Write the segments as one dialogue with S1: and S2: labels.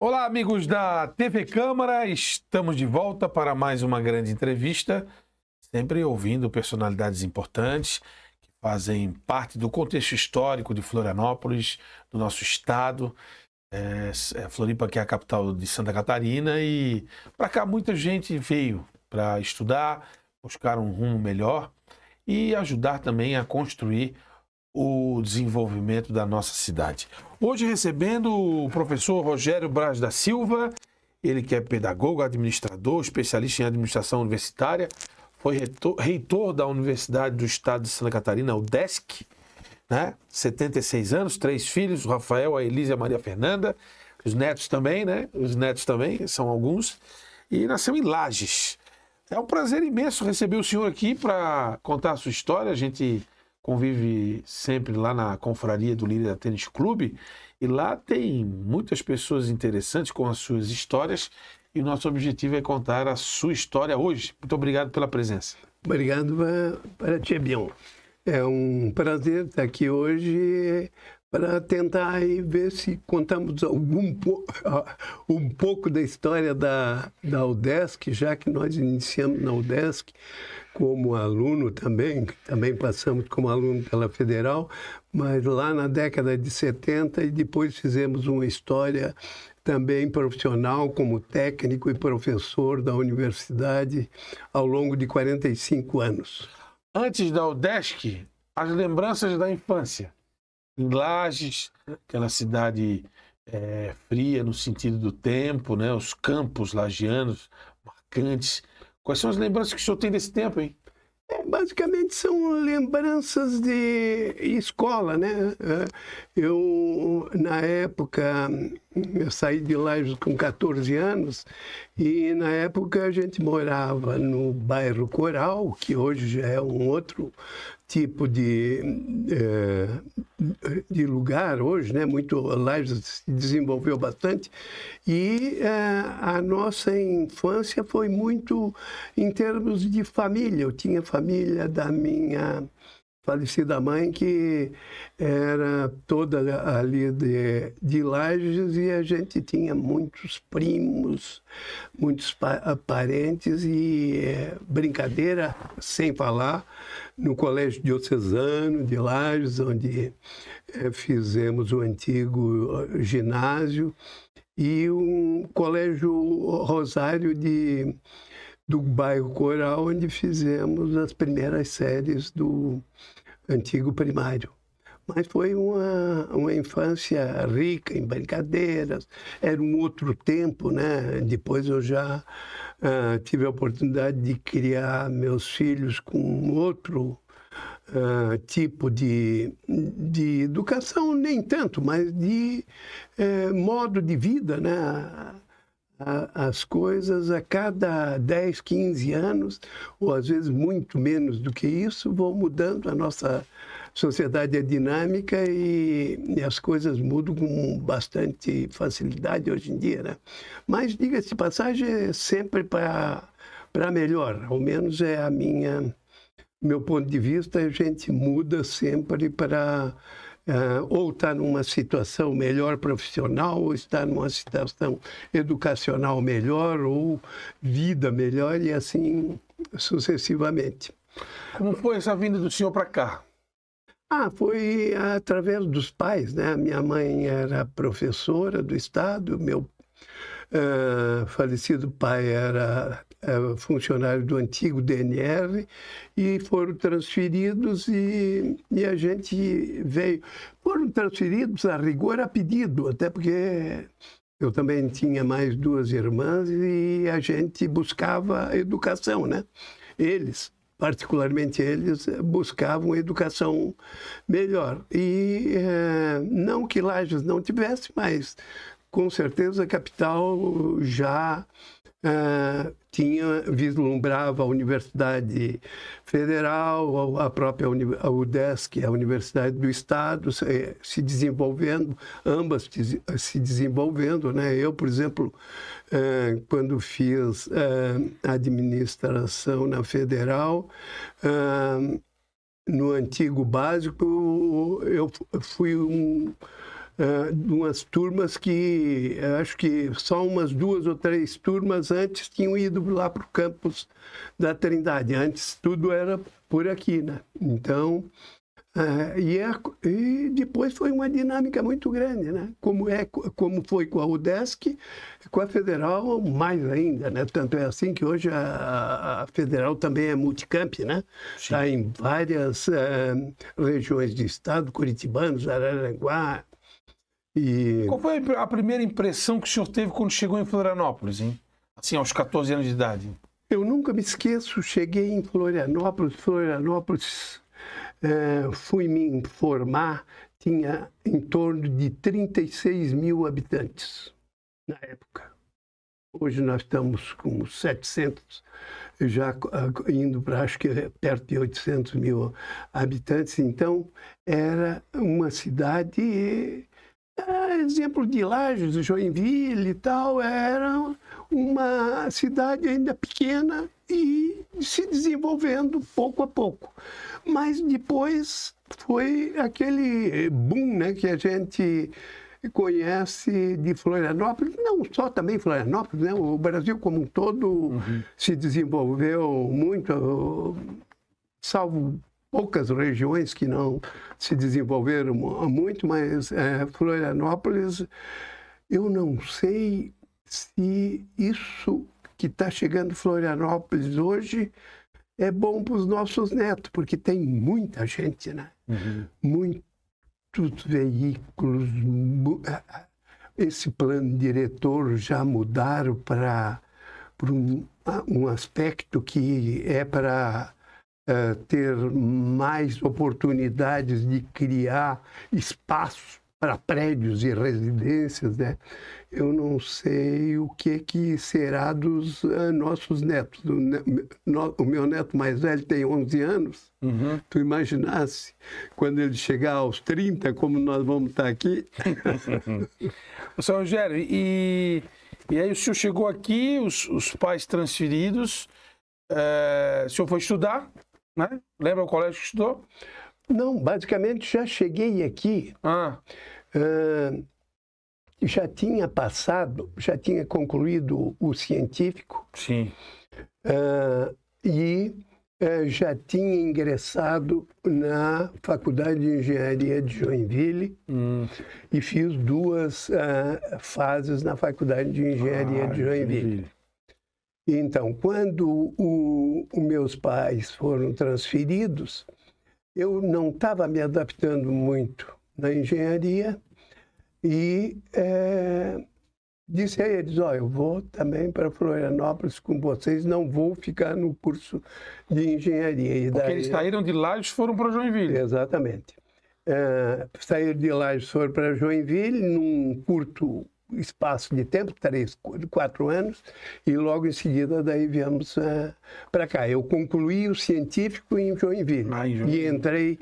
S1: Olá, amigos da TV Câmara, estamos de volta para mais uma grande entrevista, sempre ouvindo personalidades importantes que fazem parte do contexto histórico de Florianópolis, do nosso estado. Floripa, que é a capital de Santa Catarina, e para cá muita gente veio para estudar, buscar um rumo melhor e ajudar também a construir o desenvolvimento da nossa cidade. Hoje recebendo o professor Rogério Braz da Silva, ele que é pedagogo, administrador, especialista em administração universitária, foi reitor da Universidade do Estado de Santa Catarina, UDESC, né? 76 anos, 3 filhos, o Rafael, a Elisa e a Maria Fernanda, os netos também, né? Os netos também, são alguns, e nasceu em Lages. É um prazer imenso receber o senhor aqui para contar a sua história. A gente convive sempre lá na confraria do Líder Tênis Clube, e lá tem muitas pessoas interessantes com as suas histórias, e o nosso objetivo é contar a sua história hoje. Muito obrigado pela presença.
S2: Obrigado para ti, Bion. É um prazer estar aqui hoje para tentar aí ver se contamos um pouco da história da UDESC, já que nós iniciamos na UDESC como aluno também passamos como aluno pela Federal, mas lá na década de 70, e depois fizemos uma história também profissional como técnico e professor da universidade ao longo de 45 anos.
S1: Antes da UDESC, as lembranças da infância. Em Lages, aquela cidade fria no sentido do tempo, né? Os campos lagianos marcantes. Quais são as lembranças que o senhor tem desse tempo, hein?
S2: Basicamente são lembranças de escola, né? Na época, eu saí de Lages com 14 anos, e na época a gente morava no bairro Coral, que hoje já é um outro tipo de lugar hoje, né? Lages se desenvolveu bastante, e a nossa infância foi muito em termos de família. Eu tinha família da minha falecida mãe, que era toda ali de Lages, e a gente tinha muitos primos, muitos parentes, e brincadeira sem falar no Colégio Diocesano de Lages, onde fizemos o antigo ginásio, e um Colégio Rosário do bairro Coral, onde fizemos as primeiras séries do antigo primário. Mas foi uma infância rica em brincadeiras, era um outro tempo, né? Depois eu já tive a oportunidade de criar meus filhos com outro tipo de educação, nem tanto, mas de modo de vida, né? As coisas a cada 10, 15 anos, ou às vezes muito menos do que isso, vão mudando. A nossa sociedade é dinâmica, e as coisas mudam com bastante facilidade hoje em dia, né? Mas, diga-se de passagem, é sempre para melhor. Ao menos é meu ponto de vista. A gente muda sempre para ou estar numa situação melhor profissional, ou estar numa situação educacional melhor, ou vida melhor, e assim sucessivamente.
S1: Como foi essa vinda do senhor para cá?
S2: Foi através dos pais, né? Minha mãe era professora do Estado, meu falecido pai era funcionário do antigo DNR, e foram transferidos, e a gente veio. Foram transferidos a rigor a pedido, até porque eu também tinha mais 2 irmãs, e a gente buscava educação, né? Particularmente eles, buscavam educação melhor. E não que Lages não tivesse, mas com certeza a capital já vislumbrava a Universidade Federal, a própria a UDESC, a Universidade do Estado, se desenvolvendo, ambas se desenvolvendo, né? Eu, por exemplo, quando fiz administração na Federal, no antigo básico, eu fui umas turmas que acho que só umas 2 ou 3 turmas antes tinham ido lá para o campus da Trindade. Antes tudo era por aqui, né? Então, e depois foi uma dinâmica muito grande, né? Como foi com a UDESC, com a Federal mais ainda, né? Tanto é assim que hoje a Federal também é multicamp, né? Está em várias regiões do estado, Curitibanos, Araranguá.
S1: Qual foi a primeira impressão que o senhor teve quando chegou em Florianópolis, hein? Assim, aos 14 anos de idade.
S2: Eu nunca me esqueço, cheguei em Florianópolis, fui me informar, tinha em torno de 36 mil habitantes na época. Hoje nós estamos com 700, já indo para acho que perto de 800 mil habitantes. Então, era uma cidade, exemplo de Lages, Joinville e tal, era uma cidade ainda pequena e se desenvolvendo pouco a pouco. Mas depois foi aquele boom, né, que a gente conhece de Florianópolis, não só também Florianópolis, né, o Brasil como um todo se desenvolveu muito, salvo poucas regiões que não se desenvolveram muito, mas Florianópolis, eu não sei se isso que está chegando em Florianópolis hoje é bom para os nossos netos, porque tem muita gente, né? Muitos veículos. Esse plano diretor já mudaram para um aspecto que é para ter mais oportunidades de criar espaços para prédios e residências, né? Eu não sei o que será dos nossos netos. O meu neto mais velho tem 11 anos. Tu imaginasse, quando ele chegar aos 30, como nós vamos estar aqui?
S1: Sr. Rogério, e aí o senhor chegou aqui, os pais transferidos, o senhor foi estudar, né? Lembra o colégio que estudou?
S2: Não, basicamente já cheguei aqui, já tinha passado, já tinha concluído o científico.
S1: Sim.
S2: E já tinha ingressado na Faculdade de Engenharia de Joinville e fiz 2 fases na Faculdade de Engenharia de Joinville. Então, quando os meus pais foram transferidos, eu não estava me adaptando muito na engenharia e disse a eles, eu vou também para Florianópolis com vocês, não vou ficar no curso de engenharia. E
S1: porque eles saíram de Lages e foram para Joinville.
S2: Exatamente. Saíram de Lages e foram para Joinville num curto espaço de tempo, 3, 4 anos, e logo em seguida daí viemos para cá. Eu concluí o científico em Joinville, e entrei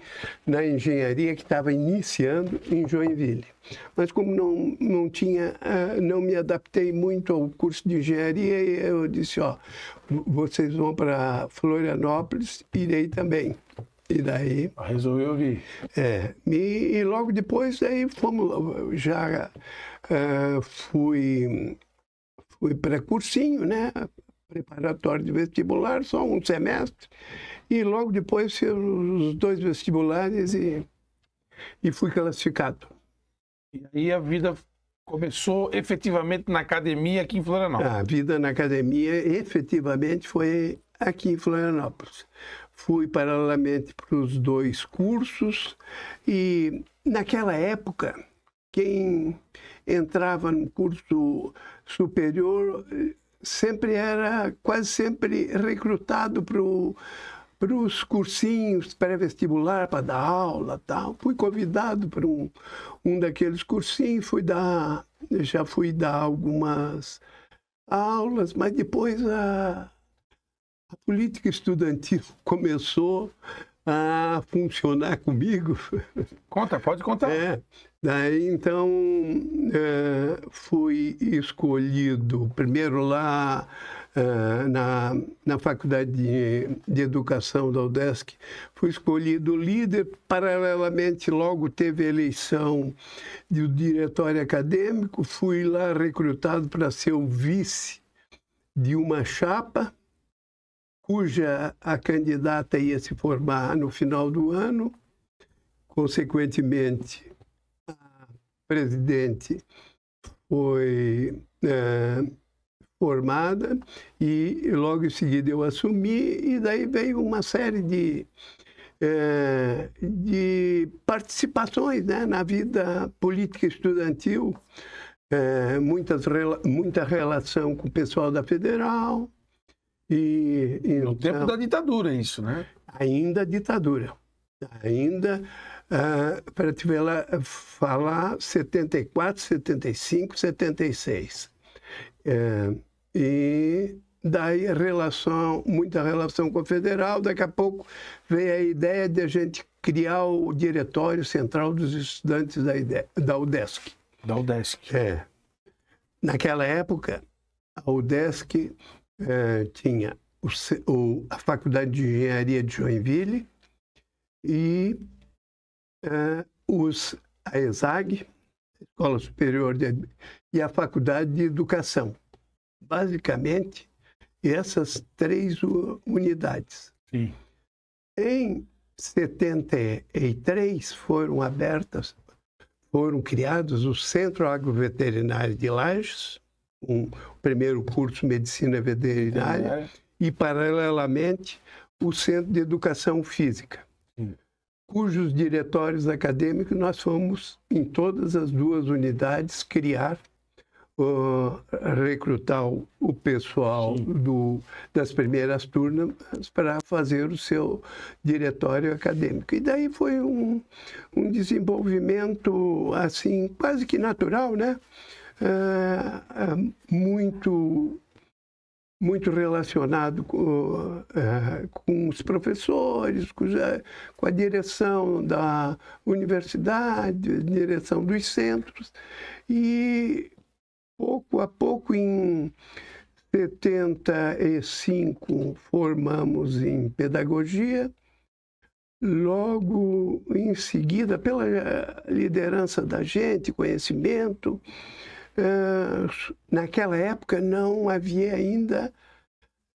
S2: na engenharia que estava iniciando em Joinville. Mas como não me adaptei muito ao curso de engenharia, eu disse, vocês vão para Florianópolis, irei também. E daí...
S1: Resolveu vir.
S2: E logo depois aí fomos, já fui para cursinho, né? Preparatório de vestibular, só um semestre. E logo depois fiz os 2 vestibulares e fui classificado.
S1: E aí a vida começou efetivamente na academia aqui em Florianópolis.
S2: A vida na academia efetivamente foi aqui em Florianópolis. Fui paralelamente para os 2 cursos e naquela época quem entrava no curso superior era quase sempre recrutado para os cursinhos pré-vestibular, para dar aula e tal. Fui convidado para um daqueles cursinhos, já fui dar algumas aulas, mas depois a política estudantil começou a funcionar comigo.
S1: Pode contar.
S2: Daí, então, fui escolhido primeiro lá na Faculdade de Educação da UDESC, fui escolhido líder. Paralelamente, logo teve a eleição do diretório acadêmico, fui lá recrutado para ser o vice de uma chapa, cuja a candidata ia se formar no final do ano. Consequentemente, a presidente foi formada e logo em seguida eu assumi, e daí veio uma série de participações, né, na vida política estudantil, muita relação com o pessoal da Federal.
S1: No tempo da ditadura, isso, né?
S2: Ainda ditadura. Ainda, para te ver lá, falar, 74, 75, 76. E daí muita relação com a Federal. Daqui a pouco veio a ideia de a gente criar o Diretório Central dos Estudantes da UDESC.
S1: Da UDESC.
S2: Naquela época, a UDESC tinha a Faculdade de Engenharia de Joinville e a ESAG, Escola Superior e a Faculdade de Educação. Basicamente, essas 3 unidades.
S1: Sim.
S2: Em 73 foram criados o Centro Agroveterinário de Lages, o primeiro curso de Medicina Veterinária, e, paralelamente, o Centro de Educação Física, cujos diretórios acadêmicos nós fomos, em todas as 2 unidades, recrutar o pessoal das primeiras turmas para fazer o seu diretório acadêmico. E daí foi um desenvolvimento assim quase que natural, né? Muito relacionado com os professores, com a direção da universidade, direção dos centros. E pouco a pouco, em 75, formamos em pedagogia. Logo em seguida, pela liderança da gente, conhecimento, naquela época não havia ainda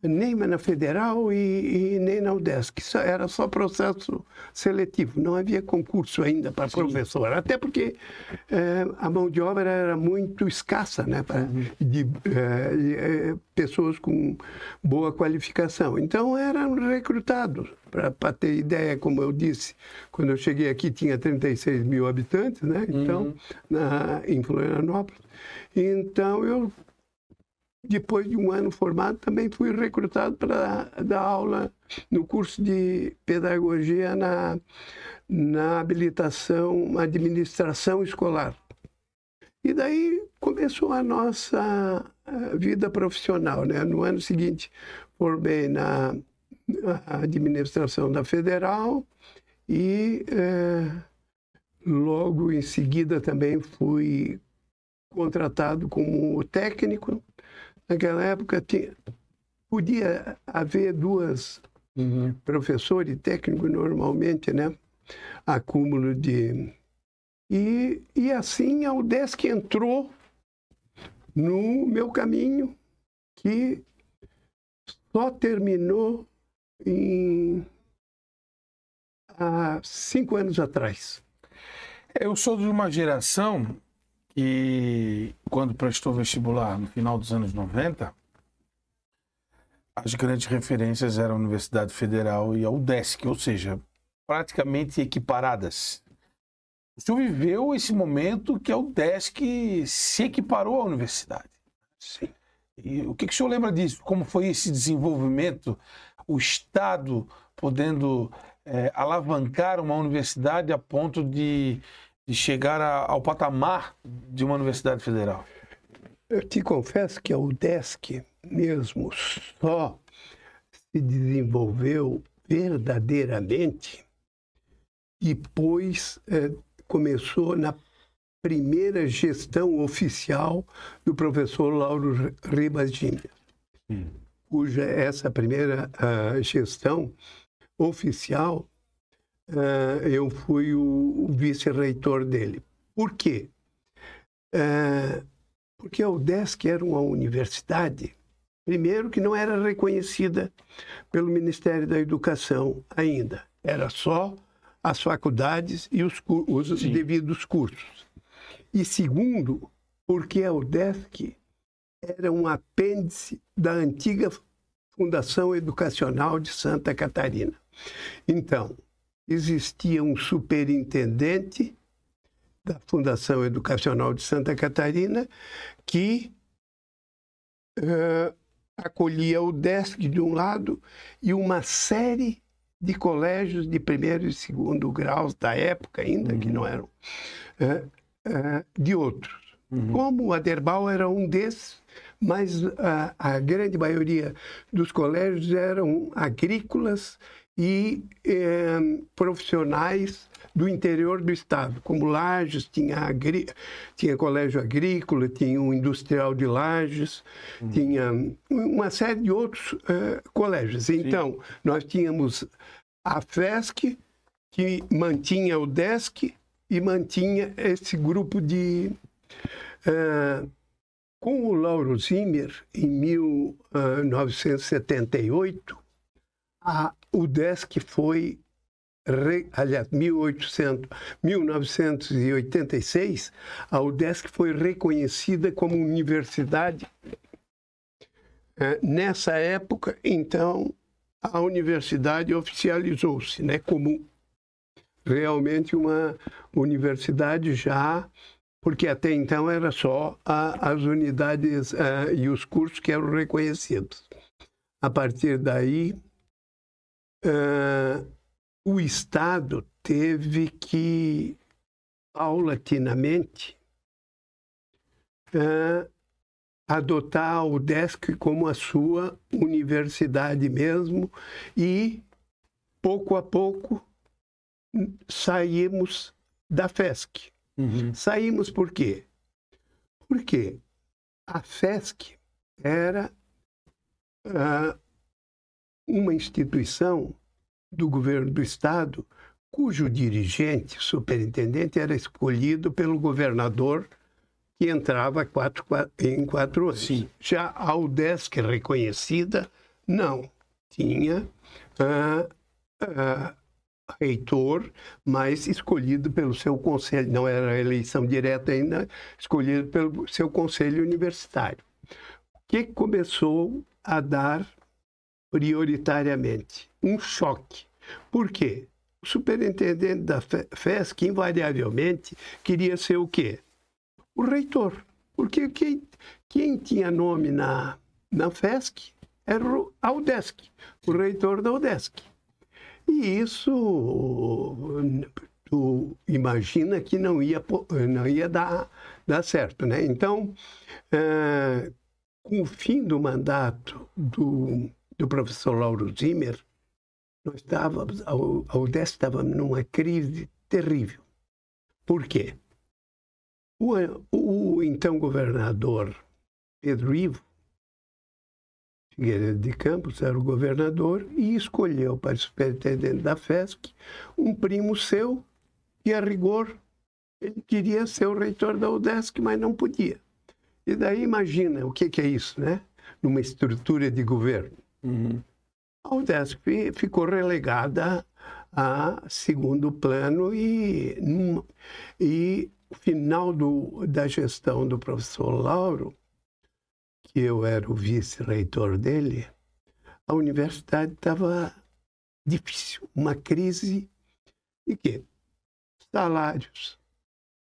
S2: nem na Federal e nem na UDESC. Era só processo seletivo, não havia concurso ainda para professor. Até porque a mão de obra era muito escassa, né, de pessoas com boa qualificação. Então eram recrutados. Para ter ideia, como eu disse, quando eu cheguei aqui tinha 36 mil habitantes, né? Então, em Florianópolis. Então eu, depois de um ano formado, também fui recrutado para dar aula no curso de pedagogia na habilitação, administração escolar. E daí começou a nossa vida profissional, né? No ano seguinte, formei na administração da Federal e logo em seguida também fui contratado como técnico. Naquela época podia haver 2 professor e técnico normalmente, né? Acúmulo de... E assim a UDESC entrou no meu caminho, que só terminou há 5 anos atrás.
S1: Eu sou de uma geração que, quando prestou vestibular no final dos anos 90, as grandes referências eram a Universidade Federal e a UDESC, ou seja, praticamente equiparadas. O senhor viveu esse momento que a UDESC se equiparou à universidade.
S2: Sim.
S1: E o que o senhor lembra disso? Como foi esse desenvolvimento? O Estado podendo alavancar uma universidade a ponto de chegar ao patamar de uma universidade federal?
S2: Eu te confesso que a UDESC mesmo só se desenvolveu verdadeiramente depois começou na primeira gestão oficial do professor Lauro Ribas Gímea. cuja essa primeira gestão oficial, eu fui o vice-reitor dele. Por quê? Porque a UDESC era uma universidade, primeiro, que não era reconhecida pelo Ministério da Educação ainda. Era só as faculdades e os devidos cursos. E segundo, porque a UDESC era um apêndice da antiga Fundação Educacional de Santa Catarina. Então, existia um superintendente da Fundação Educacional de Santa Catarina que acolhia o UDESC de um lado e uma série de colégios de primeiro e segundo graus da época ainda, que não eram, de outros. Como o Aderbal era um desses, mas a grande maioria dos colégios eram agrícolas e profissionais do interior do estado, como Lages, tinha colégio agrícola, tinha um industrial de Lages, tinha uma série de outros colégios. Então, nós tínhamos a FESC, que mantinha o UDESC e mantinha esse grupo de... com o Lauro Zimmer, em 1978, a UDESC foi... Aliás, 1986, a UDESC foi reconhecida como universidade. Nessa época, então, a universidade oficializou-se, né, como realmente uma universidade já, porque até então era só as unidades e os cursos que eram reconhecidos. A partir daí, o Estado teve que, paulatinamente, adotar a UDESC como a sua universidade mesmo e, pouco a pouco, saímos da FESC. Saímos por quê? Porque a FESC era uma instituição do governo do estado, cujo dirigente, superintendente, era escolhido pelo governador, que entrava em 4 anos.
S1: Sim.
S2: Já a UDESC reconhecida, não. Tinha reitor, mas escolhido pelo seu conselho, não era eleição direta ainda, escolhido pelo seu conselho universitário. O que começou a dar prioritariamente? Um choque. Por quê? O superintendente da FESC, invariavelmente, queria ser o quê? O reitor. Porque quem tinha nome na FESC era a UDESC, o reitor da UDESC. E isso, tu imagina que não ia dar certo, né? Então, com o fim do mandato do professor Lauro Zimmer, a UDESC estava numa crise terrível. Por quê? O então governador Pedro Ivo Figueiredo de Campos era o governador e escolheu para superintendente da FESC um primo seu que, a rigor, ele queria ser o reitor da UDESC, mas não podia. E daí imagina o que é isso, né? Numa estrutura de governo. A UDESC ficou relegada a segundo plano e o final da gestão do professor Lauro, que eu era o vice-reitor dele, a universidade estava difícil, uma crise de quê? Salários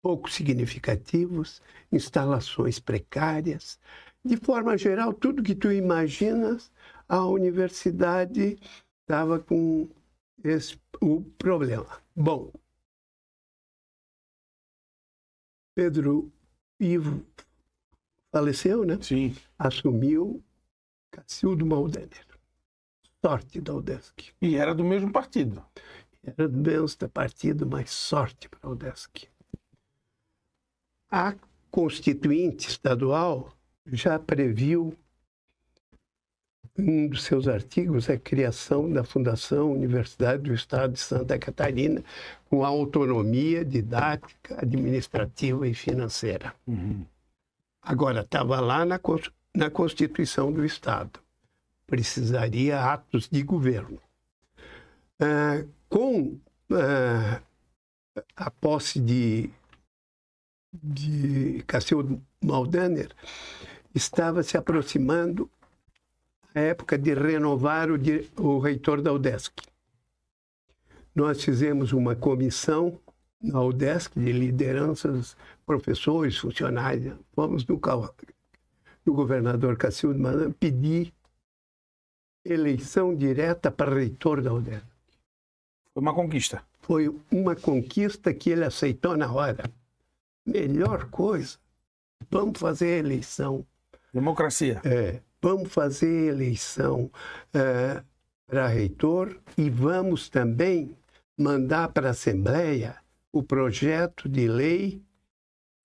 S2: pouco significativos, instalações precárias. De forma geral, tudo que tu imaginas, a universidade estava com o problema. Bom, Pedro Ivo faleceu, né?
S1: Sim.
S2: Assumiu Cacildo Maldener. Sorte da UDESC.
S1: E era do mesmo partido.
S2: Era do mesmo partido, mas sorte para a UDESC. A Constituinte Estadual já previu um dos seus artigos é a criação da Fundação Universidade do Estado de Santa Catarina, com autonomia didática, administrativa e financeira. Agora, estava lá na Constituição do Estado. Precisaria atos de governo. Com a posse de Cacildo Maldaner, estava se aproximando a época de renovar o reitor da UDESC. Nós fizemos uma comissão na UDESC de lideranças, professores, funcionários. Fomos no governador Cacildo Maldaner pedir eleição direta para reitor da UDESC.
S1: Foi uma conquista.
S2: Foi uma conquista que ele aceitou na hora. Melhor coisa, vamos fazer eleição.
S1: Democracia.
S2: Vamos fazer eleição para reitor e vamos também mandar para a Assembleia o projeto de lei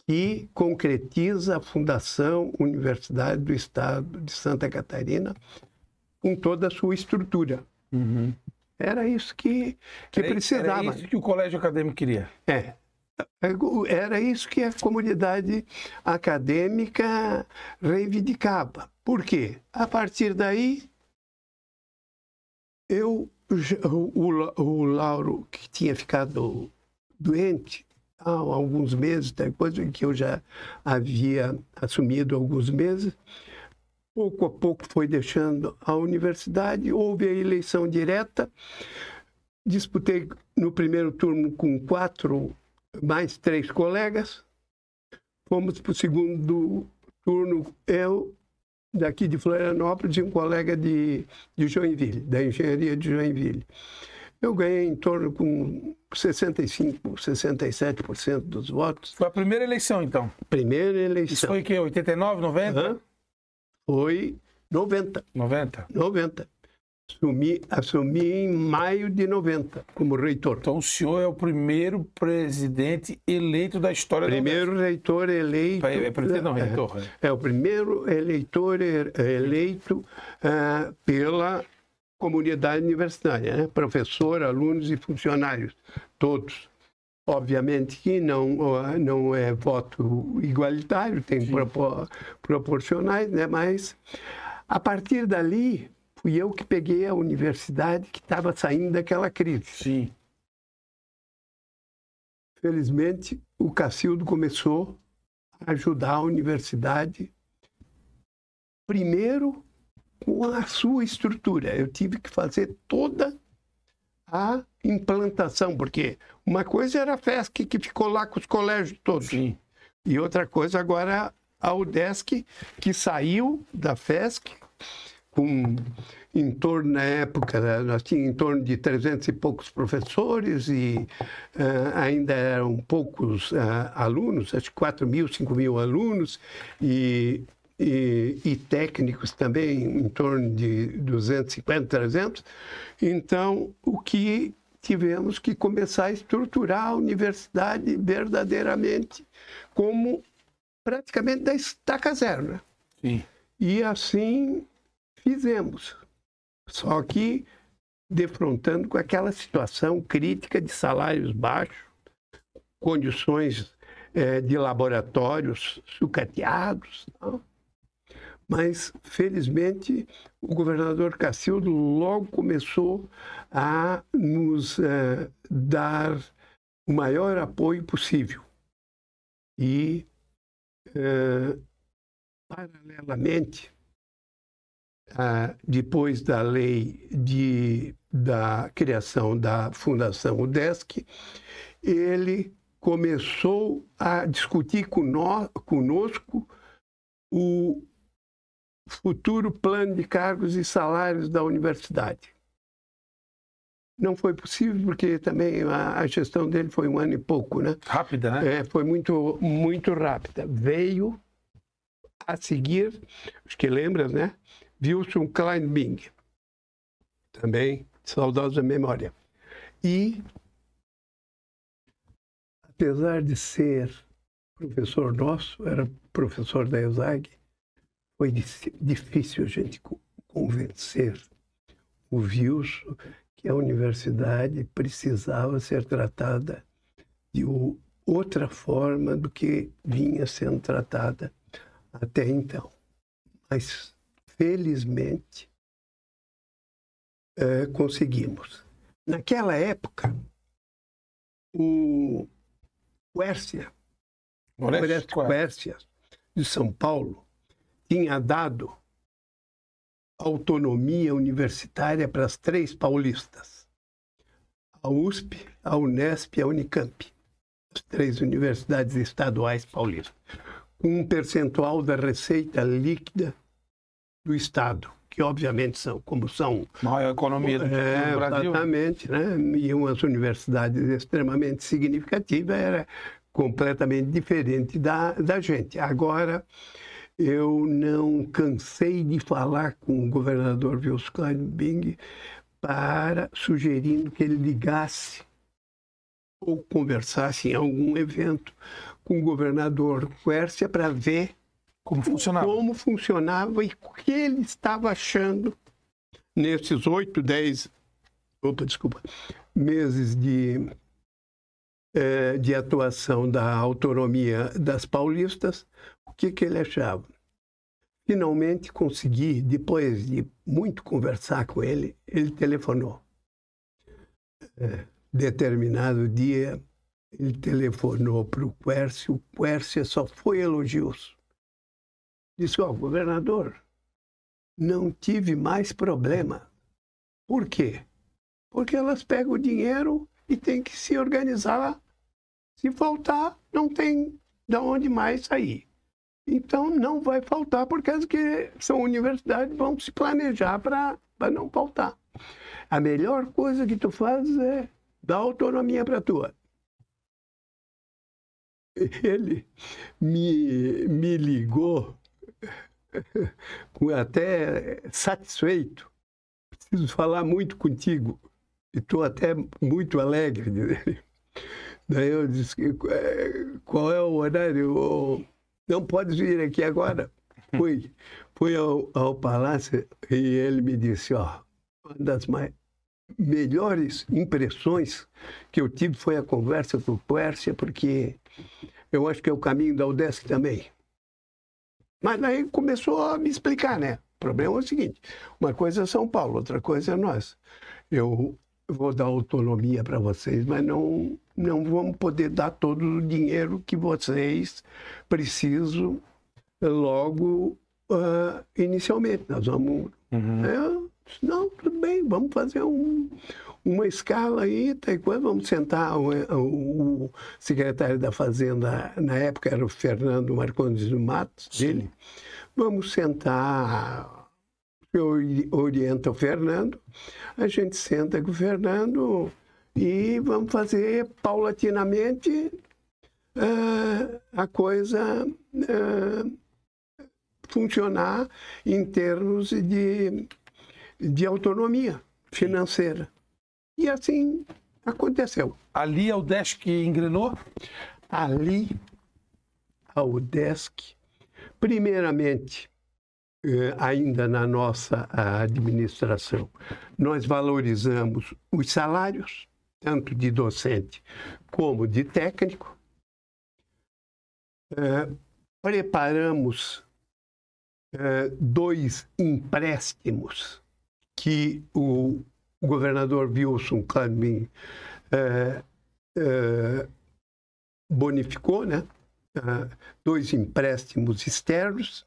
S2: que concretiza a Fundação Universidade do Estado de Santa Catarina com toda a sua estrutura. Era isso que precisava.
S1: Era isso que o colégio acadêmico queria.
S2: Era isso que a comunidade acadêmica reivindicava. Por quê? A partir daí, o Lauro, que tinha ficado doente há alguns meses, depois que eu já havia assumido alguns meses, pouco a pouco foi deixando a universidade, houve a eleição direta, disputei no primeiro turno com 4 mais 3 colegas, fomos para o segundo turno, eu daqui de Florianópolis e um colega de Joinville, da engenharia de Joinville. Eu ganhei em torno com 65%, 67% dos votos.
S1: Foi a primeira eleição, então?
S2: Primeira eleição.
S1: Isso foi o quê? 89, 90?
S2: Foi 90. 90. Assumi em maio de 90 como reitor.
S1: Então o senhor é o primeiro presidente eleito da história da UDESC.
S2: Primeiro reitor eleito.
S1: Presidente não, reitor.
S2: É o primeiro eleitor eleito pela comunidade universitária, né? Professor, alunos e funcionários, todos. Obviamente que não é voto igualitário, tem proporcionais, né? Mas a partir dali fui eu que peguei a universidade que estava saindo daquela crise.
S1: Sim.
S2: Felizmente, o Cacildo começou a ajudar a universidade, primeiro com a sua estrutura. Eu tive que fazer toda a implantação, porque uma coisa era a FESC, que ficou lá com os colégios todos.
S1: Sim.
S2: E outra coisa agora a UDESC, que saiu da FESC, com em torno, na época, nós tínhamos em torno de 300 e poucos professores e ainda eram poucos alunos, acho que 4.000, 5.000 alunos, e técnicos também em torno de 250, 300. Então, o que tivemos que começar a estruturar a universidade verdadeiramente como praticamente da estaca zero, né?
S1: Sim.
S2: E assim fizemos. Só que defrontando com aquela situação crítica de salários baixos, condições de laboratórios sucateados, não? Mas, felizmente, o governador Cacildo logo começou a nos dar o maior apoio possível. E, paralelamente, depois da lei da criação da Fundação UDESC, ele começou a discutir conosco o futuro plano de cargos e salários da universidade. Não foi possível porque também a gestão dele foi 1 ano e pouco, né?
S1: Rápida, né?
S2: Foi muito, muito rápida. Veio a seguir, acho que lembra, né? Wilson Kleinbing, também saudosa memória. E, apesar de ser professor nosso, era professor da EUSAG, foi difícil a gente convencer o Wilson que a universidade precisava ser tratada de outra forma do que vinha sendo tratada até então. Mas, felizmente, conseguimos. Naquela época, o Quércia, de São Paulo, tinha dado autonomia universitária para as 3 paulistas: a USP, a Unesp e a Unicamp, as 3 universidades estaduais paulistas, com um percentual da receita líquida do Estado, que obviamente são
S1: maior economia do Brasil.
S2: Exatamente, né? E umas universidades extremamente significativas, era completamente diferente da gente. Agora, eu não cansei de falar com o governador Wilson Klein-Bing sugerindo que ele ligasse ou conversasse em algum evento com o governador Quércia para ver como funcionava e o que ele estava achando nesses 10 meses de atuação da autonomia das paulistas, o que ele achava. Finalmente consegui, depois de muito conversar com ele, ele telefonou. Determinado dia, ele telefonou para o Quércia só foi elogioso. Disse: governador, não tive mais problema. Por quê? Porque elas pegam o dinheiro e tem que se organizar. Se faltar, não tem de onde mais sair. Então, não vai faltar, porque as que são universidades vão se planejar para não faltar. A melhor coisa que tu fazes é dar autonomia para a tua. Ele me ligou até satisfeito. Preciso falar muito contigo. E estou até muito alegre. Daí eu disse: qual é o horário? Não podes vir aqui agora. Fui ao palácio e ele me disse: uma das melhores impressões que eu tive foi a conversa com o Quércia, porque eu acho que é o caminho da UDESC também. Mas aí começou a me explicar, né? O problema é o seguinte: uma coisa é São Paulo, outra coisa é nós. Eu vou dar autonomia para vocês, mas não vamos poder dar todo o dinheiro que vocês precisam logo inicialmente. Nós vamos... não, tudo bem, vamos fazer uma escala aí, vamos sentar o secretário da Fazenda, na época era o Fernando Marcondes do Matos, dele. Vamos sentar... Eu oriento o Fernando, a gente senta com o Fernando e vamos fazer paulatinamente a coisa funcionar em termos de autonomia financeira. E assim aconteceu.
S1: Ali a UDESC engrenou?
S2: Ali a UDESC, primeiramente, ainda na nossa administração, nós valorizamos os salários, tanto de docente como de técnico. Preparamos 2 empréstimos que o governador Wilson Klein-Bing bonificou, né? 2 empréstimos externos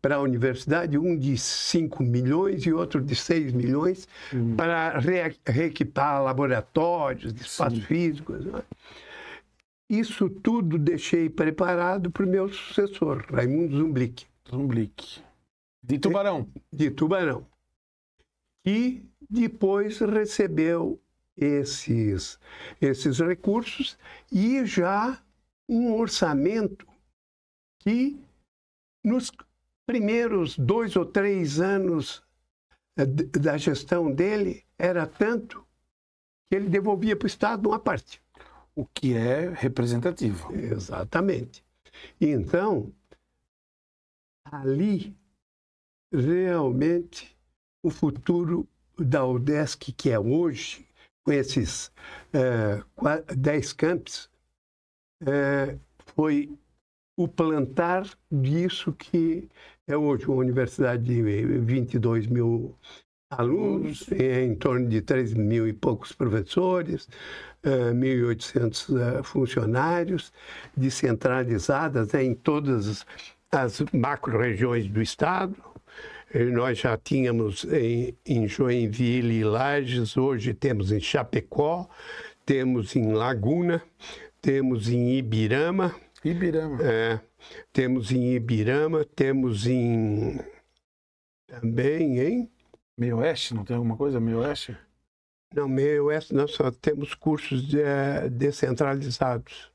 S2: para a universidade, um de 5 milhões e outro de 6 milhões, para reequipar laboratórios, espaços físicos. Né? Isso tudo deixei preparado para o meu sucessor, Raimundo Zumblick.
S1: De Tubarão.
S2: De Tubarão. E depois recebeu esses recursos e já um orçamento que nos primeiros 2 ou 3 anos da gestão dele era tanto que ele devolvia para o Estado uma parte.
S1: O que é representativo.
S2: Exatamente. Então, ali, realmente, o futuro da UDESC, que é hoje, com esses 10 campos, foi o plantar disso que é hoje uma universidade de 22 mil alunos, em torno de 3 mil e poucos professores, 1.800 funcionários, descentralizadas em todas as macro-regiões do Estado. Nós já tínhamos em Joinville e Lages, hoje temos em Chapecó, temos em Laguna, temos em Ibirama. Temos em Ibirama, temos também em...
S1: Meio Oeste, não tem alguma coisa? Meio Oeste?
S2: Não, Meio Oeste nós só temos cursos descentralizados.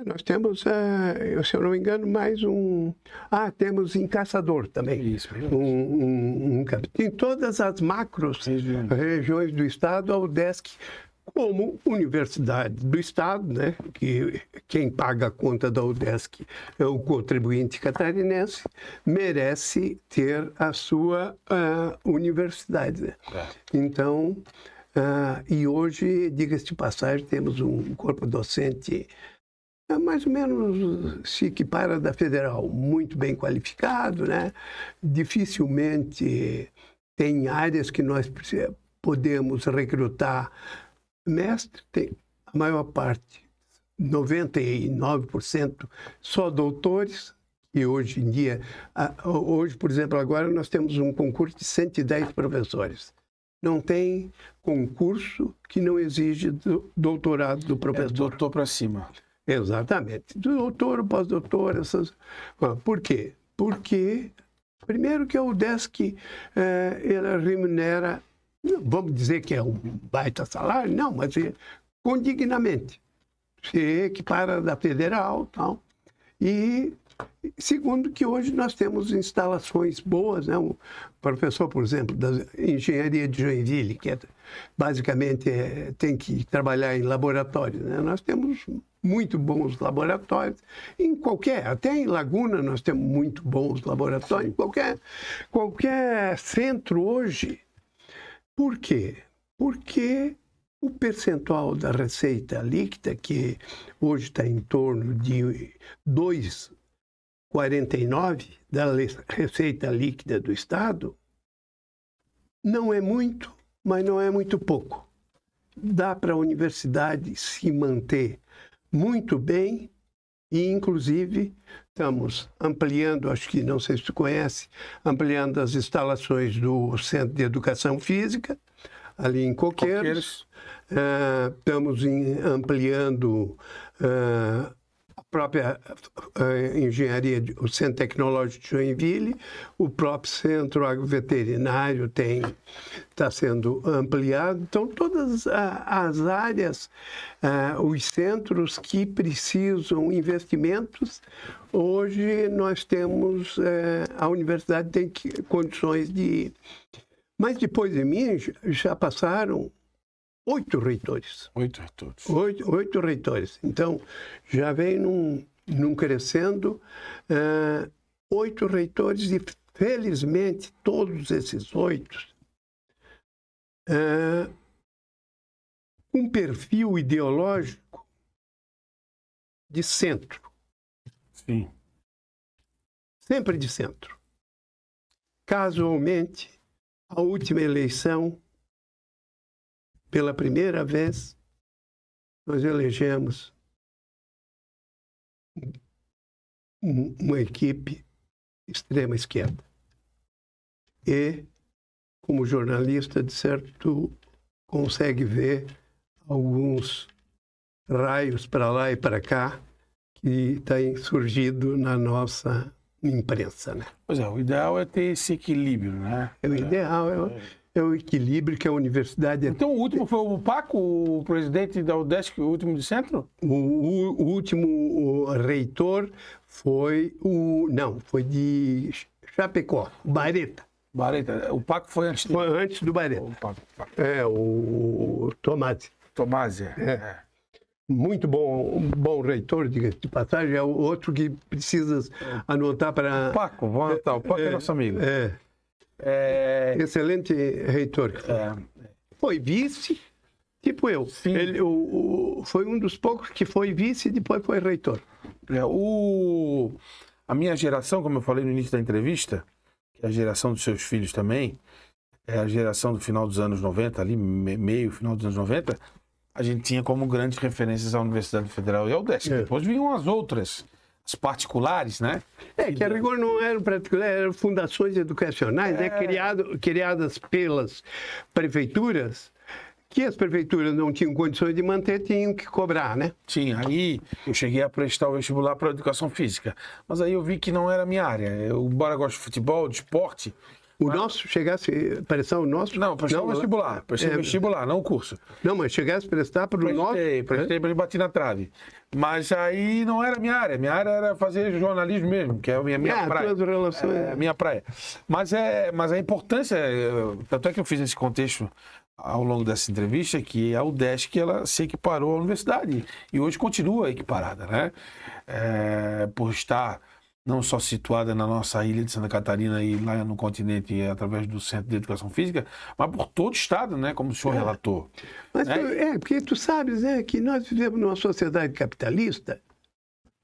S2: Nós temos, se eu não me engano, mais um... temos em Caçador também.
S1: Isso,
S2: em todas as macros regiões do Estado, a UDESC, como Universidade do Estado, né? Que quem paga a conta da UDESC é o contribuinte catarinense, merece ter a sua universidade. Né? Então, e hoje, diga-se de passagem, temos um corpo docente mais ou menos se equipara da federal, muito bem qualificado, né? Dificilmente tem áreas que nós podemos recrutar mestre, tem a maior parte, 99%, só doutores, e hoje em dia, hoje, por exemplo, agora nós temos um concurso de 110 professores. Não tem concurso que não exige doutorado do professor.
S1: Doutor para cima.
S2: Exatamente. Do doutor, pós-doutor, essas... Por quê? Porque, primeiro que a UDESC, ela remunera, vamos dizer que é um baita salário, não, mas condignamente. Se equipara da federal, tal. E segundo que hoje nós temos instalações boas, né? O professor, por exemplo, da engenharia de Joinville, que basicamente tem que trabalhar em laboratório, né? Nós temos muito bons laboratórios, até em Laguna nós temos muito bons laboratórios, qualquer centro hoje. Por quê? Porque o percentual da receita líquida, que hoje está em torno de 2,49% da receita líquida do Estado, não é muito, mas não é muito pouco. Dá para a universidade se manter muito bem e, inclusive, estamos ampliando, acho que não sei se tu conhece, ampliando as instalações do Centro de Educação Física, ali em Coqueiros. Estamos ampliando a própria engenharia, o Centro Tecnológico de Joinville, o próprio Centro Agroveterinário está sendo ampliado. Então, todas as áreas, os centros que precisam investimentos, hoje nós temos, a universidade tem condições de... Mas depois de mim já passaram 8 reitores.
S1: 8 reitores.
S2: 8 reitores. Então, já vem num crescendo, 8 reitores e, felizmente, todos esses 8, um perfil ideológico de centro.
S1: Sim.
S2: Sempre de centro. Casualmente, a última eleição, pela primeira vez, nós elegemos uma equipe extrema esquerda. E, como jornalista, de certo, tu consegue ver alguns raios para lá e para cá que têm surgido na nossa imprensa, né?
S1: Pois é, o ideal é ter esse equilíbrio, né?
S2: O ideal é o equilíbrio que a universidade...
S1: Então o último foi o Paco, o presidente da UDESC, o último de centro?
S2: O último reitor foi foi de Chapecó, Bareta.
S1: Bareta. O Paco foi antes
S2: Foi antes do Bareta.
S1: O Paco.
S2: O Tomás.
S1: Tomás,
S2: Muito bom reitor, diga-se de passagem. É o outro que precisa anotar para...
S1: O Paco, vamos anotar. O Paco é nosso amigo.
S2: Excelente reitor que foi. Foi vice, tipo eu.
S1: Sim.
S2: Ele foi um dos poucos que foi vice e depois foi reitor.
S1: A minha geração, como eu falei no início da entrevista, que é a geração dos seus filhos também, é a geração do final dos anos 90, ali, final dos anos 90, a gente tinha como grandes referências a Universidade Federal e a UDESC. Depois vinham as outras, as particulares, né?
S2: Que a rigor não eram particulares, eram fundações educacionais, né? Criadas pelas prefeituras, que as prefeituras não tinham condições de manter, tinham que cobrar, né?
S1: Sim, aí eu cheguei a prestar o vestibular para educação física, mas aí eu vi que não era a minha área. Eu, embora goste de futebol, de esporte...
S2: O nosso, chegasse a prestar o nosso...
S1: Não, prestei o vestibular. Prestei o vestibular, não o curso.
S2: Não, mas chegasse a prestar para o nosso...
S1: Prestei, mas bati na trave. Mas aí não era a minha área. Minha área era fazer jornalismo mesmo, que é a minha praia.
S2: As relações...
S1: É a minha praia. Mas a importância... Tanto é que eu fiz esse contexto ao longo dessa entrevista, que a UDESC ela se equiparou à universidade. E hoje continua equiparada, né? Por estar... não só situada na nossa ilha de Santa Catarina e lá no continente através do Centro de Educação Física, mas por todo o estado, né, como o senhor relatou.
S2: Mas porque tu sabes, né, que nós vivemos numa sociedade capitalista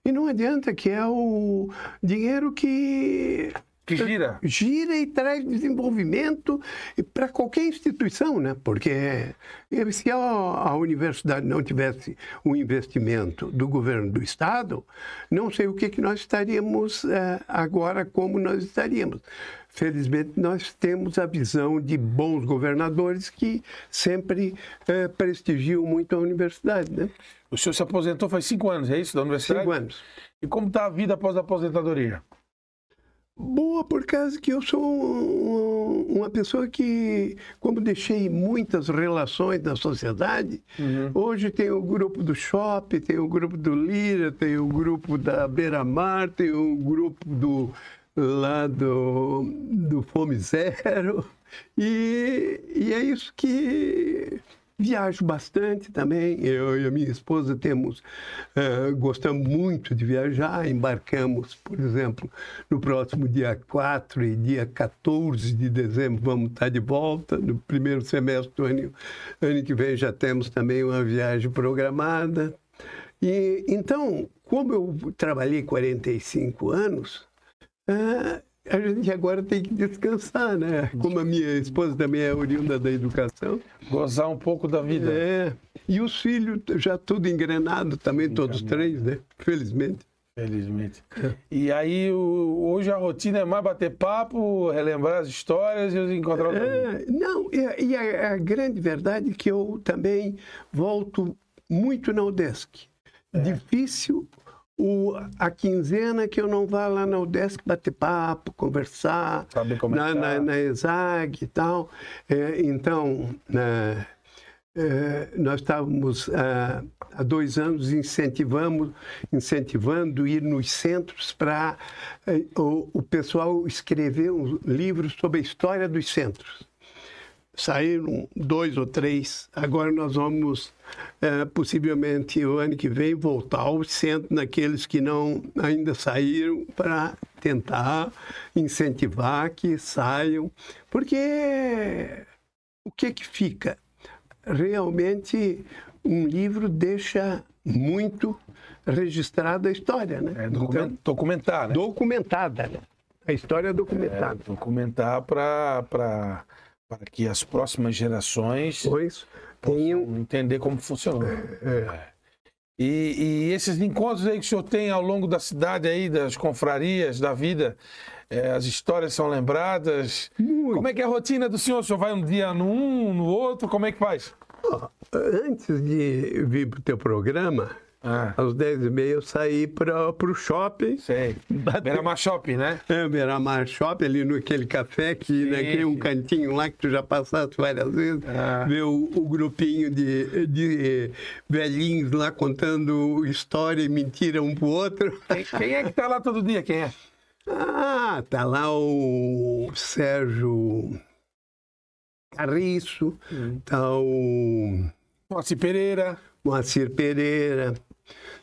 S2: e não adianta que é o dinheiro que
S1: gira.
S2: Gira e traz desenvolvimento para qualquer instituição, né? Porque se a universidade não tivesse um investimento do governo do Estado, não sei o que nós estaríamos agora, como nós estaríamos. Felizmente, nós temos a visão de bons governadores que sempre prestigiam muito a universidade, né?
S1: O senhor se aposentou faz 5 anos, é isso, da universidade?
S2: 5 anos.
S1: E como está a vida após a aposentadoria?
S2: Boa, por causa que eu sou uma pessoa que, como deixei muitas relações na sociedade, hoje tem o grupo do Shopping, tem o grupo do Lira, tem o grupo da Beira Mar, tem o grupo do Fome Zero, e é isso que... Viajo bastante também, eu e a minha esposa gostamos muito de viajar, embarcamos, por exemplo, no próximo dia 4 e dia 14 de dezembro vamos estar de volta, no primeiro semestre do ano que vem já temos também uma viagem programada. E então, como eu trabalhei 45 anos, a gente agora tem que descansar, né? Como a minha esposa também é oriunda da educação.
S1: Gozar um pouco da vida.
S2: E os filhos já tudo engrenado também, todos 3, né? Felizmente.
S1: Felizmente. E aí, hoje a rotina é mais bater papo, relembrar as histórias e os encontrar...
S2: Não, e a grande verdade é que eu também volto muito na UDESC. Difícil... a quinzena que eu não vá lá na UDESC bater papo, conversar, na ESAG e tal. Então, nós estávamos há 2 anos incentivando ir nos centros para o pessoal escrever um livro sobre a história dos centros. Saíram 2 ou 3. Agora nós vamos, possivelmente, o ano que vem, voltar ao centro naqueles que não ainda saíram para tentar incentivar que saiam. Porque o que fica? Realmente, um livro deixa muito registrada a história, né?
S1: Documentar, né?
S2: Documentada, né? A história é documentada.
S1: Documentar para que as próximas gerações possam entender como funcionou. E esses encontros aí que o senhor tem ao longo da cidade, aí, das confrarias, da vida, as histórias são lembradas. Muito. Como é que é a rotina do senhor? O senhor vai um dia num, no outro? Como é que faz?
S2: Antes de vir para o teu programa... Às 10h30 eu saí para o shopping.
S1: Sei. Beira-Mar Shopping, né?
S2: Beira-Mar Shopping, ali naquele café que tem um cantinho lá que tu já passaste várias vezes. Ver o grupinho de velhinhos lá contando história e mentira um pro outro.
S1: Quem é que tá lá todo dia? Quem é?
S2: Tá lá o Sérgio Carriço, tá o
S1: Moacir
S2: Pereira.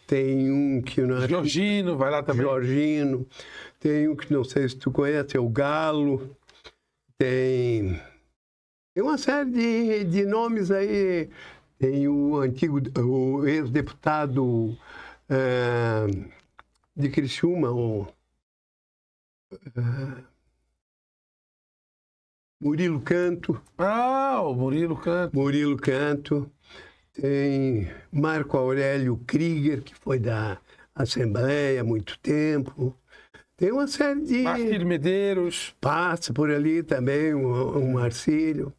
S2: Tem um que...
S1: Jorginho, vai lá também.
S2: Jorginho. Tem um que não sei se tu conhece, é o Galo. tem uma série de nomes aí. Tem o ex-deputado de Criciúma, Murilo Canto.
S1: Ah, o Murilo Canto.
S2: Murilo Canto. Tem Marco Aurélio Krieger, que foi da Assembleia há muito tempo. Tem uma série de...
S1: Marcílio Medeiros.
S2: Passa por ali também, o Marcílio.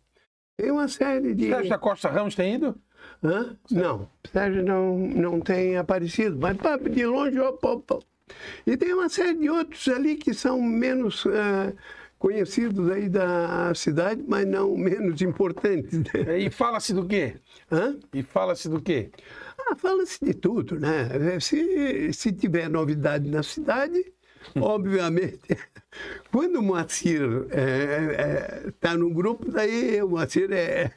S2: Tem uma série de...
S1: Sérgio da Costa Ramos tem ido?
S2: Hã? Não, Sérgio não tem aparecido, mas de longe... Opa. E tem uma série de outros ali que são menos conhecidos aí da cidade, mas não menos importantes. Né?
S1: E fala-se do quê?
S2: Hã?
S1: E fala-se do quê?
S2: Fala-se de tudo, né? Se tiver novidade na cidade, obviamente, quando o Moacir está no grupo, daí o Moacir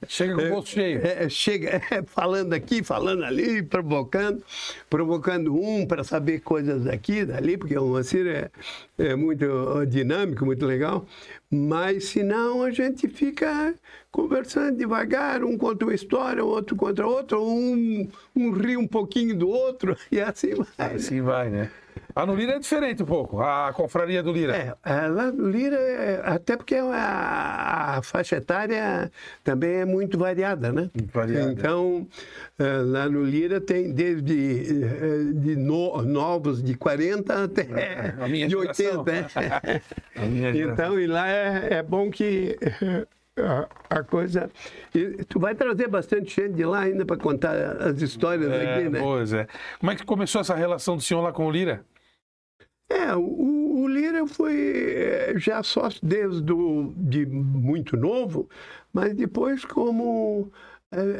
S1: chega com o bolso cheio.
S2: Chega falando aqui, falando ali, provocando um para saber coisas daqui, dali, porque o Moacir é muito dinâmico, muito legal. Mas, senão, a gente fica conversando devagar, um conta uma história, outro contra outro, um ri um pouquinho do outro, e assim vai.
S1: Assim vai, né? A no Lira é diferente um pouco, a confraria do Lira.
S2: Lá no Lira, até porque a faixa etária também é muito variada, né?
S1: Variada.
S2: Então, lá no Lira tem desde novos de 40 até de 80. Né?
S1: A minha geração.
S2: Então, e lá é bom que a coisa... E tu vai trazer bastante gente de lá ainda para contar as histórias aqui, né?
S1: Pois é. Como é que começou essa relação do senhor lá com o Lira?
S2: O Lira foi já sócio de muito novo, mas depois como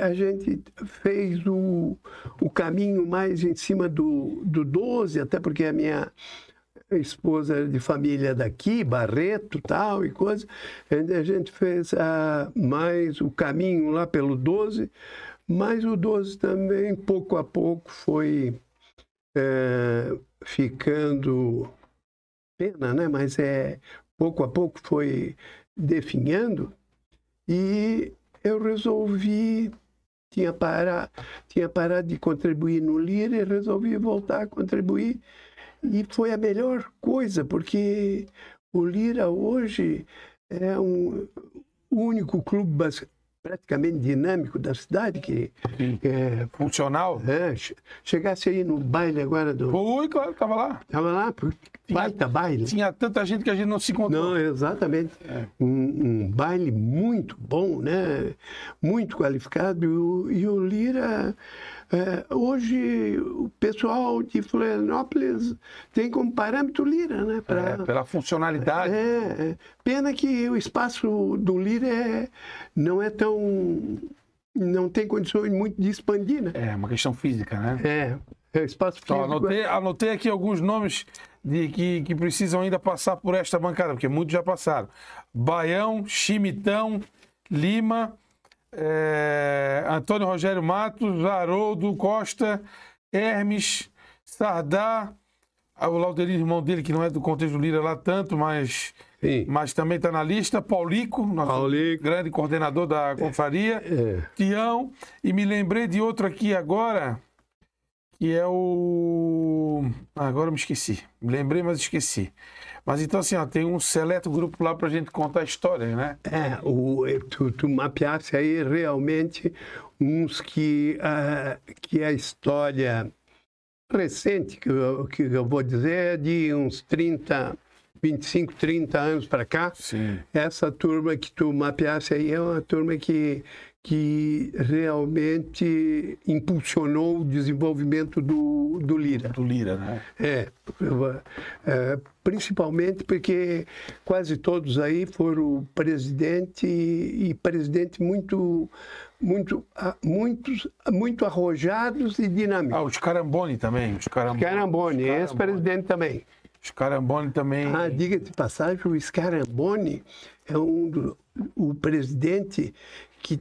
S2: a gente fez o caminho mais em cima do 12, até porque a minha esposa é de família daqui, Barreto, tal e coisa, a gente fez mais o caminho lá pelo 12, mas o 12 também, pouco a pouco, foi ficando pena, né? Mas pouco a pouco foi definhando e eu resolvi, tinha parado de contribuir no Lira e resolvi voltar a contribuir e foi a melhor coisa, porque o Lira hoje é o único clube praticamente dinâmico da cidade, que
S1: funcional.
S2: Chegasse aí no baile agora do...
S1: Fui, claro, estava lá.
S2: Estava lá, baita baile.
S1: Tinha tanta gente que a gente não se encontrou.
S2: Não, exatamente. Um baile muito bom, né? Muito qualificado. E o Lira... hoje, o pessoal de Florianópolis tem como parâmetro Lira, né?
S1: Pela funcionalidade.
S2: Pena que o espaço do Lira não é tão... não tem condições muito de expandir, né?
S1: É uma questão física, né?
S2: É espaço físico.
S1: Então, anotei aqui alguns nomes que precisam ainda passar por esta bancada, porque muitos já passaram. Baião, Chimitão, Lima... Antônio Rogério Matos, Haroldo Costa, Hermes, Sardá, o Laudelino, irmão dele, que não é do contexto do Lira lá tanto, mas também está na lista, Paulico, nosso grande coordenador da confraria, Tião, e me lembrei de outro aqui agora, que é o... agora eu me esqueci, me lembrei, mas esqueci. Mas então, assim, tem um seleto grupo lá para a gente contar histórias, né?
S2: Tu mapeasse aí realmente uns que a história recente, que eu vou dizer, é de uns 25, 30 anos para cá.
S1: Sim.
S2: Essa turma que tu mapeasse aí é uma turma que realmente impulsionou o desenvolvimento do Lira.
S1: Do Lira, né?
S2: Principalmente porque quase todos aí foram presidente muito arrojados e dinâmicos.
S1: Os Carambone também. Os
S2: Carambone, ex-presidente também.
S1: Os Carambone também.
S2: Diga-se de passagem, o Scarambone é o presidente que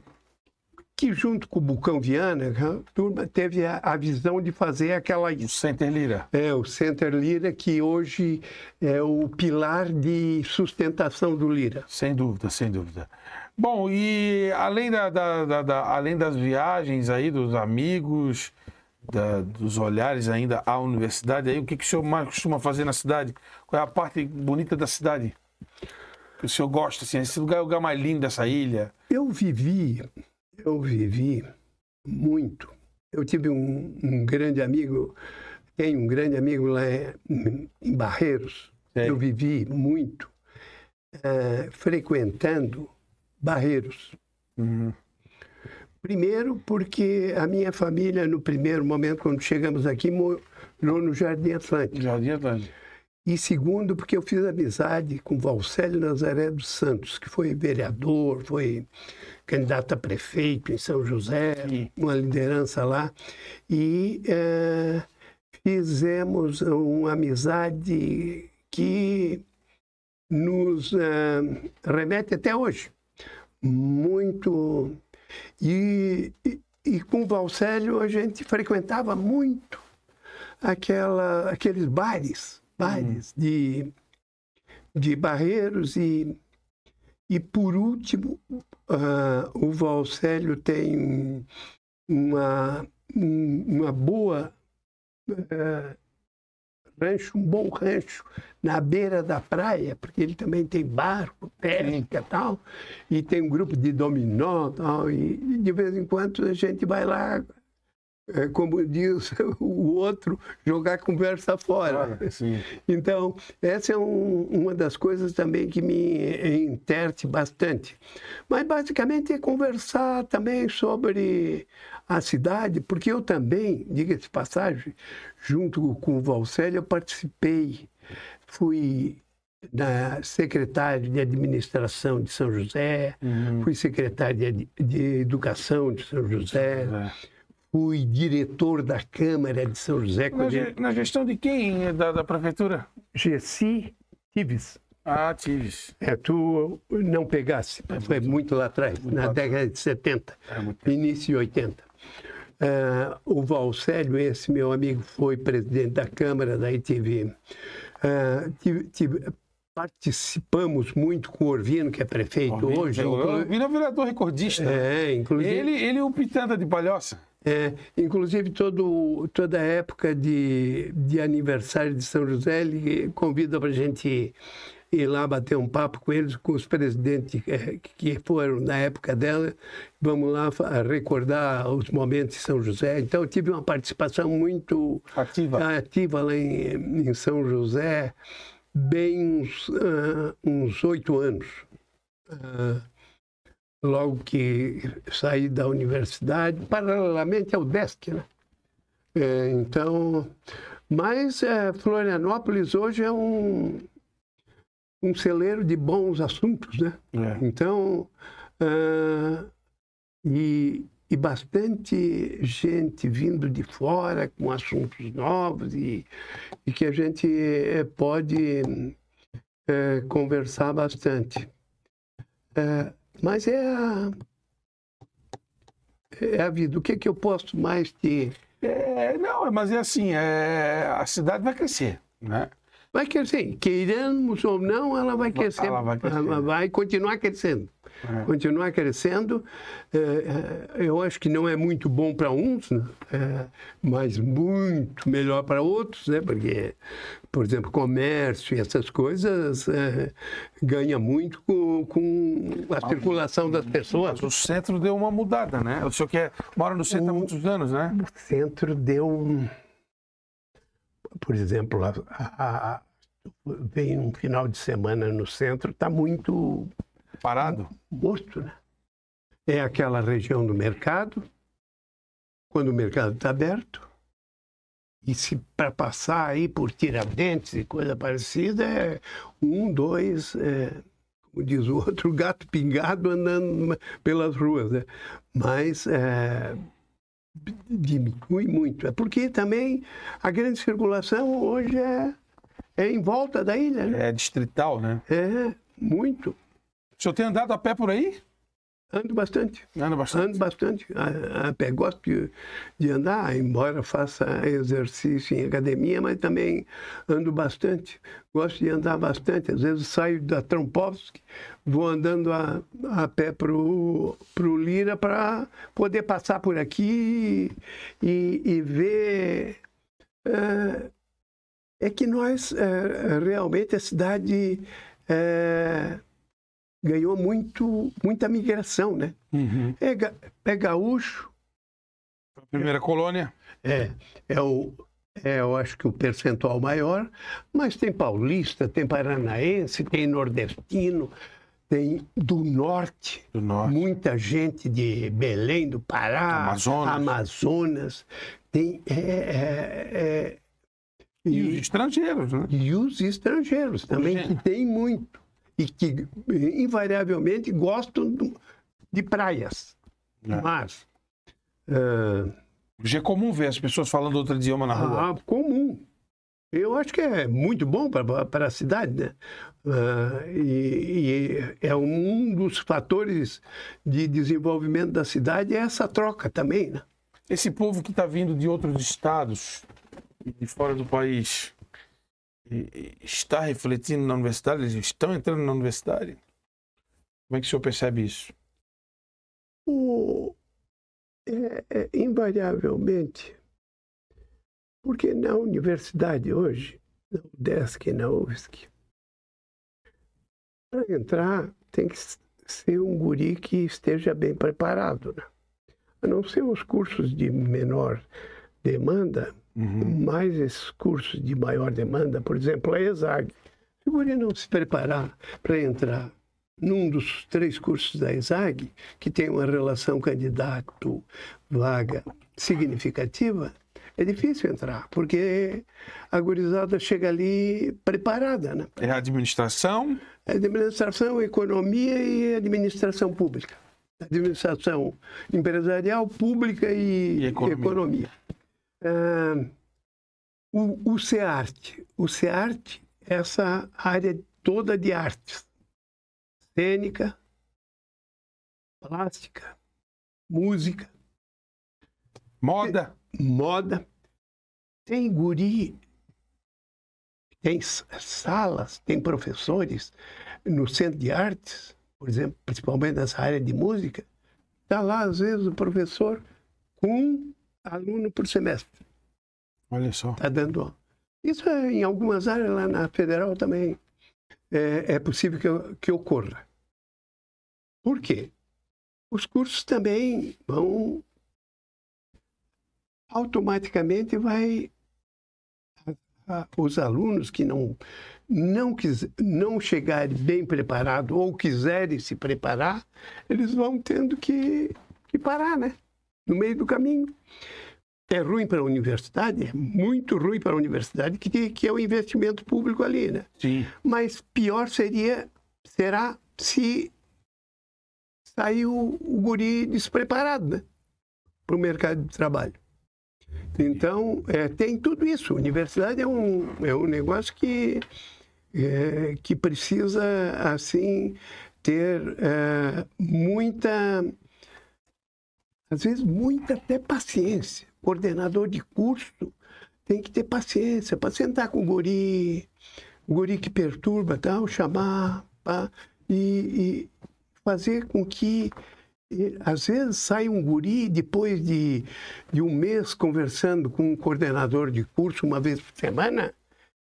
S2: que junto com o Bucão Viana, a turma teve a visão de fazer aquela...
S1: O Center Lira.
S2: O Center Lira, que hoje é o pilar de sustentação do Lira.
S1: Sem dúvida, sem dúvida. Bom, e além, além das viagens aí, dos amigos, dos olhares ainda à universidade, aí, o que o senhor mais costuma fazer na cidade? Qual é a parte bonita da cidade que o senhor gosta? Assim, esse lugar é o lugar mais lindo dessa ilha?
S2: Eu vivi muito. Eu tive um grande amigo, tenho um grande amigo lá em Barreiros. Eu vivi muito frequentando Barreiros.
S1: Uhum.
S2: Primeiro porque a minha família, no primeiro momento, quando chegamos aqui, morou no Jardim Atlântico.
S1: Jardim Atlântico.
S2: E segundo, porque eu fiz amizade com Valcélio Nazaré dos Santos, que foi vereador, foi candidato a prefeito em São José, uma liderança lá. E fizemos uma amizade que nos remete até hoje. Muito. E com o Valcélio a gente frequentava muito aqueles bares de Barreiros e por último o Valcélio tem uma boa um bom rancho na beira da praia, porque ele também tem barco, pesca e tal, e tem um grupo de dominó tal, e de vez em quando a gente vai lá, como diz o outro, jogar a conversa fora. Então, essa é uma das coisas também que me enterte bastante. Mas, basicamente, é conversar também sobre a cidade, porque eu também, diga-se de passagem, junto com o Valcélio, eu participei, fui secretário de administração de São José, fui secretário de educação de São José, fui diretor da Câmara de São José.
S1: Na gestão de quem? Da prefeitura?
S2: Gessi Tives.
S1: Ah, Tives.
S2: Tu não pegasse, foi muito lá atrás, na década de 70, início de 80. O Valcélio, esse meu amigo, foi presidente da Câmara da ITV. Participamos muito com o Orvino, que é prefeito hoje.
S1: O Orvino é um vereador recordista.
S2: Inclusive...
S1: Ele é um pitanta de palhoça.
S2: Inclusive, toda a época de aniversário de São José, ele convida para a gente ir lá bater um papo com eles, com os presidentes que foram na época dela. Vamos lá recordar os momentos de São José. Então, eu tive uma participação muito ativa lá em São José, bem uns 8 anos. Logo que saí da universidade, paralelamente ao DESC, né? Mas Florianópolis hoje é um celeiro de bons assuntos, né? Então, e bastante gente vindo de fora com assuntos novos e que a gente pode conversar bastante. Mas é a vida. O que eu posso mais te...
S1: Mas é assim, a cidade vai crescer, né?
S2: Vai crescer. Queiramos ou não, ela vai crescer. Ela vai continuar crescendo. Continuar crescendo. Eu acho que não é muito bom para uns, né? Mas muito melhor para outros, né? Porque, por exemplo, comércio e essas coisas ganha muito com a circulação das pessoas.
S1: Mas o centro deu uma mudada, né? O senhor mora no centro há muitos anos, né?
S2: O centro deu... Por exemplo, vem um final de semana no centro, está muito...
S1: Parado?
S2: Morto, né? É aquela região do mercado, quando o mercado está aberto, e se para passar aí por Tiradentes e coisa parecida, dois, como diz o outro, gato pingado andando pelas ruas, né? Mas diminui muito. É porque também a grande circulação hoje é em volta da ilha, né?
S1: É distrital, né?
S2: Muito.
S1: O senhor tem andado a pé por aí?
S2: Ando bastante.
S1: Anda bastante?
S2: Ando bastante. A pé. Gosto de andar, embora faça exercício em academia, mas também ando bastante. Gosto de andar bastante. Às vezes saio da Trompovski, vou andando a pé pro Lira para poder passar por aqui e ver. É que nós, realmente, a cidade ganhou muita migração, né?
S1: Uhum.
S2: É gaúcho.
S1: A primeira colônia.
S2: Eu acho que o percentual maior, mas tem paulista, tem paranaense, tem nordestino, tem do norte. Muita gente de Belém, do Pará, Amazonas. Tem...
S1: E os estrangeiros, né?
S2: E os estrangeiros também, que tem muito. E que, invariavelmente, gostam de praias, mas...
S1: Já é comum ver as pessoas falando outro idioma na rua.
S2: Comum. Eu acho que é muito bom para a cidade, né? E é um dos fatores de desenvolvimento da cidade, é essa troca também, né?
S1: Esse povo que está vindo de outros estados, de fora do país, está refletindo na universidade? Eles estão entrando na universidade? Como é que o senhor percebe isso?
S2: Invariavelmente, porque na universidade hoje, na UDESC, na UFSC, para entrar tem que ser um guri que esteja bem preparado, né? A não ser os cursos de menor demanda, mais esses cursos de maior demanda, por exemplo, a ESAG. Se o guri não se preparar para entrar num dos 3 cursos da ESAG, que tem uma relação candidato-vaga significativa, é difícil entrar, porque a gurizada chega ali preparada, né?
S1: É administração?
S2: Administração, economia e administração pública. Administração empresarial, pública e economia. O CEART. O CEART é essa área toda de artes. Cênica, plástica, música.
S1: Moda.
S2: Tem guri, tem salas, tem professores no centro de artes, por exemplo, principalmente nessa área de música. Está lá, às vezes, o professor com um aluno por semestre.
S1: Olha só.
S2: Está dando. Isso em algumas áreas, lá na Federal também é possível que ocorra. Por quê? Os cursos também vão... Automaticamente os alunos que não chegarem bem preparados ou quiserem se preparar, eles vão tendo que parar, né? No meio do caminho. É ruim para a universidade, é muito ruim para a universidade, que é o investimento público ali, né?
S1: Sim.
S2: Mas pior será se sair o guri despreparado, né? Para o mercado de trabalho. Então, tem tudo isso. A universidade é um negócio que precisa, assim, ter às vezes, muita até paciência. Coordenador de curso tem que ter paciência para sentar com o guri que perturba, tal, chamar e fazer com que... Às vezes sai um guri, depois de um mês conversando com um coordenador de curso uma vez por semana,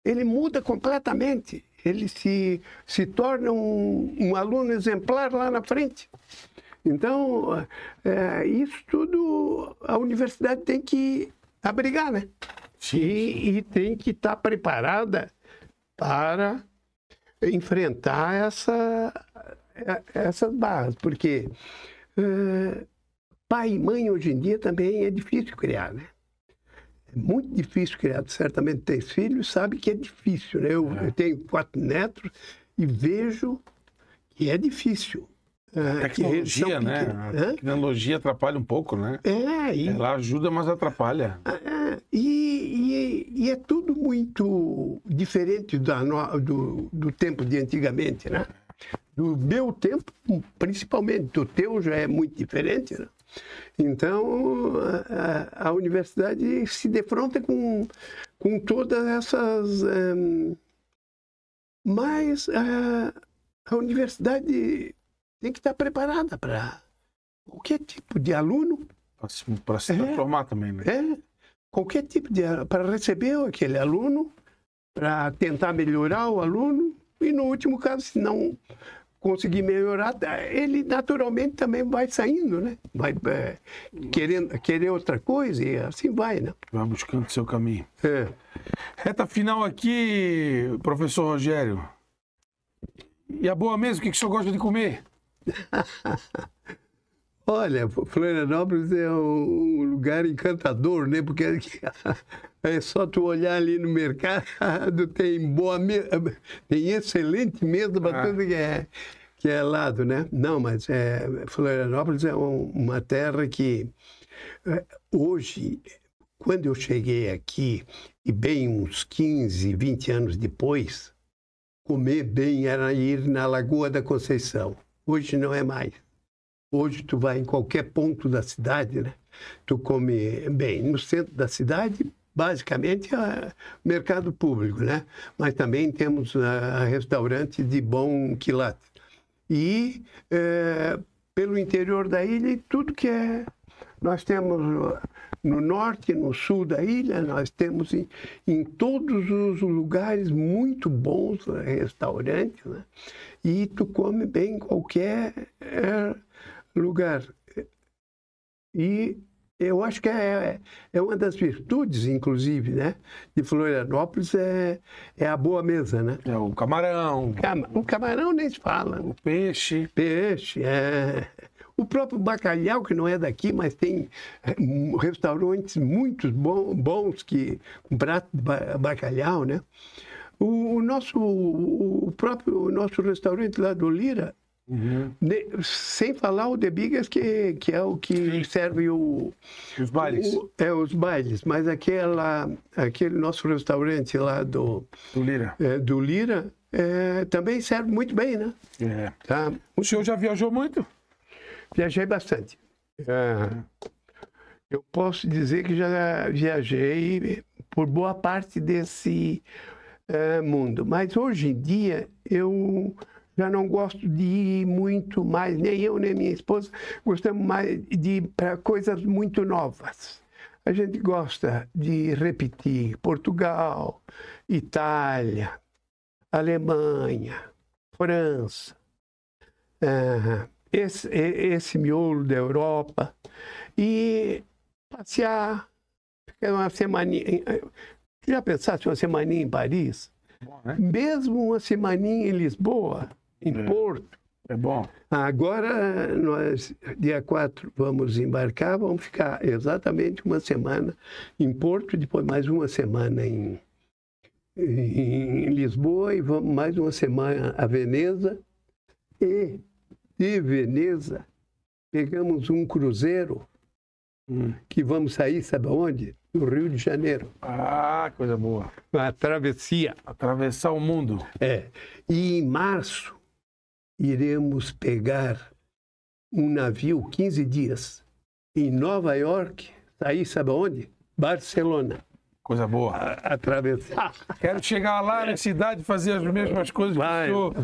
S2: ele muda completamente. Ele se torna um aluno exemplar lá na frente. Então, isso tudo a universidade tem que abrigar, né?
S1: Sim.
S2: E tem que estar preparada para enfrentar essas barras, porque... pai e mãe hoje em dia também é difícil criar, né? É muito difícil criar. Certamente tem filhos, sabe que é difícil, né? Eu tenho 4 netos e vejo que é difícil.
S1: Tecnologia, né? A tecnologia atrapalha um pouco, né? Ela ajuda, mas atrapalha.
S2: E é tudo muito diferente do tempo de antigamente, né? do meu tempo, principalmente. Do teu já é muito diferente, né? Então, a universidade se defronta com todas essas... mas a universidade tem que estar preparada para qualquer tipo de aluno.
S1: Para se transformar também, né?
S2: Qualquer tipo de... para receber aquele aluno, para tentar melhorar o aluno, e no último caso, se não conseguir melhorar, ele naturalmente também vai saindo, né? Vai querer outra coisa e assim vai, né?
S1: Vai buscando seu caminho. Reta final aqui, professor Rogério. E a boa mesa, o que o senhor gosta de comer?
S2: Olha, Florianópolis é um lugar encantador, né? Porque é só tu olhar ali no mercado, tem boa mesa, tem excelente mesa para tudo que é lado, né? Não, mas Florianópolis é uma terra que hoje, quando eu cheguei aqui, e bem uns 15, 20 anos depois, comer bem era ir na Lagoa da Conceição. Hoje não é mais. Hoje tu vai em qualquer ponto da cidade, né? Tu come bem. No centro da cidade, basicamente, é mercado público, né? Mas também temos restaurante de bom quilate. E pelo interior da ilha, tudo que é... Nós temos no norte, no sul da ilha, nós temos em todos os lugares muito bons restaurantes, né? E tu come bem em qualquer lugar. E eu acho que é uma das virtudes, inclusive, né, de Florianópolis, é a boa mesa, né?
S1: É o camarão.
S2: O camarão nem se fala.
S1: O peixe.
S2: Peixe, o próprio bacalhau, que não é daqui, mas tem restaurantes muito bons com prato de bacalhau, né? O nosso restaurante lá do Lira, sem falar o The Biggest, que é o que serve
S1: os bailes.
S2: Os bailes, mas aquele nosso restaurante lá do
S1: Lira.
S2: Do Lira também serve muito bem, né?
S1: Tá. O senhor já viajou muito?
S2: Viajei bastante. Eu posso dizer que já viajei por boa parte desse mundo. Mas hoje em dia eu já não gosto de ir muito mais, nem eu nem minha esposa gostamos mais de ir para coisas muito novas. A gente gosta de repetir Portugal, Itália, Alemanha, França, esse miolo da Europa, e passear, ficar uma semaninha. Já pensasse uma semaninha em Paris?
S1: Bom, né?
S2: Mesmo uma semaninha em Lisboa, em Porto.
S1: É bom.
S2: Agora, nós, dia 4, vamos embarcar, vamos ficar exatamente uma semana em Porto, depois mais uma semana em Lisboa, e vamos mais uma semana a Veneza. E de Veneza, pegamos um cruzeiro que vamos sair, sabe aonde? No Rio de Janeiro.
S1: Ah, coisa boa.
S2: Uma travessia.
S1: Atravessar o mundo.
S2: E em março, iremos pegar um navio, 15 dias, em Nova York, sair, sabe aonde? Barcelona.
S1: Coisa boa.
S2: Atravessar.
S1: Quero chegar lá na cidade e fazer as mesmas coisas que o senhor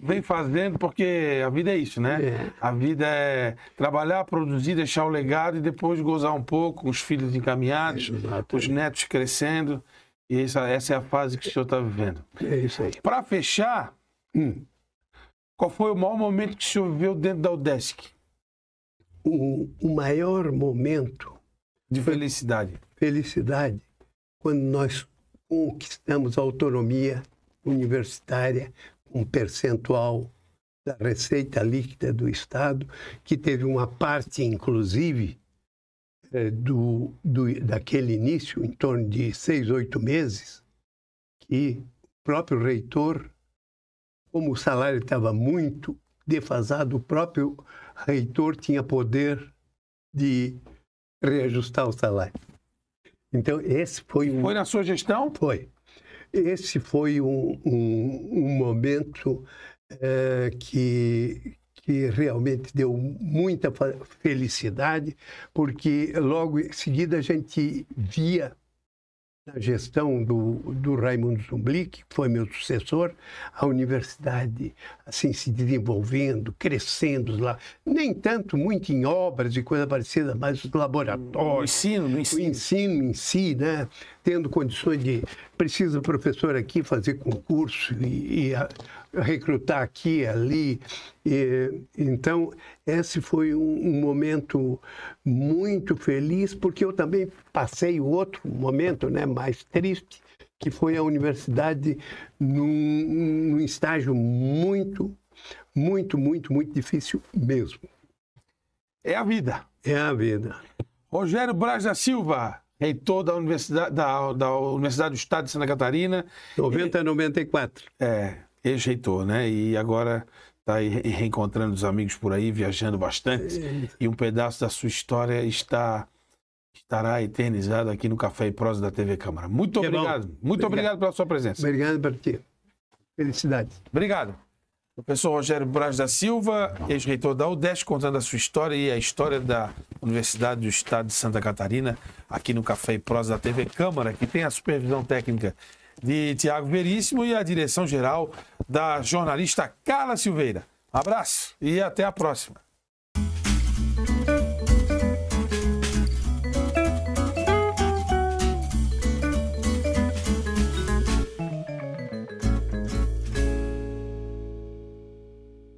S1: vem fazendo, porque a vida é isso, né? A vida é trabalhar, produzir, deixar o legado e depois gozar um pouco, com os filhos encaminhados, os netos crescendo. E essa é a fase que o senhor está vivendo.
S2: É isso aí.
S1: Para fechar, qual foi o maior momento que o senhor viveu dentro da UDESC?
S2: O maior momento
S1: de felicidade.
S2: Felicidade. Quando nós conquistamos a autonomia universitária, um percentual da receita líquida do Estado, que teve uma parte, inclusive, daquele início, em torno de 6, 8 meses, que o próprio reitor, como o salário estava muito defasado, o próprio reitor tinha poder de reajustar o salário. Então, esse foi
S1: Foi na sua gestão?
S2: Foi. Esse foi um momento que realmente deu muita felicidade, porque logo em seguida a gente via na gestão do Raimundo Zumblick, que foi meu sucessor, a universidade assim se desenvolvendo, crescendo lá, nem tanto muito em obras e coisa parecida, mas os laboratórios, o ensino em si, né? Tendo condições de precisa o professor aqui fazer concurso e recrutar aqui e ali. Então, esse foi um momento muito feliz, porque eu também passei outro momento, né, mais triste, que foi a universidade num estágio muito difícil mesmo.
S1: É a vida.
S2: É a vida.
S1: Rogério Braz da Silva, reitor da Universidade do Estado de Santa Catarina.
S2: 90 a 94.
S1: Ex-reitor, né? E agora está reencontrando os amigos por aí, viajando bastante. E um pedaço da sua história estará eternizado aqui no Café e Prosa da TV Câmara. Muito obrigado. Muito obrigado pela sua presença.
S2: Obrigado por ti. Felicidades.
S1: Obrigado. Professor Rogério Braz da Silva, ex-reitor da UDESC, contando a sua história e a história da Universidade do Estado de Santa Catarina, aqui no Café e Prosa da TV Câmara, que tem a supervisão técnica de Tiago Veríssimo e a direção geral da jornalista Carla Silveira. Um abraço e até a próxima.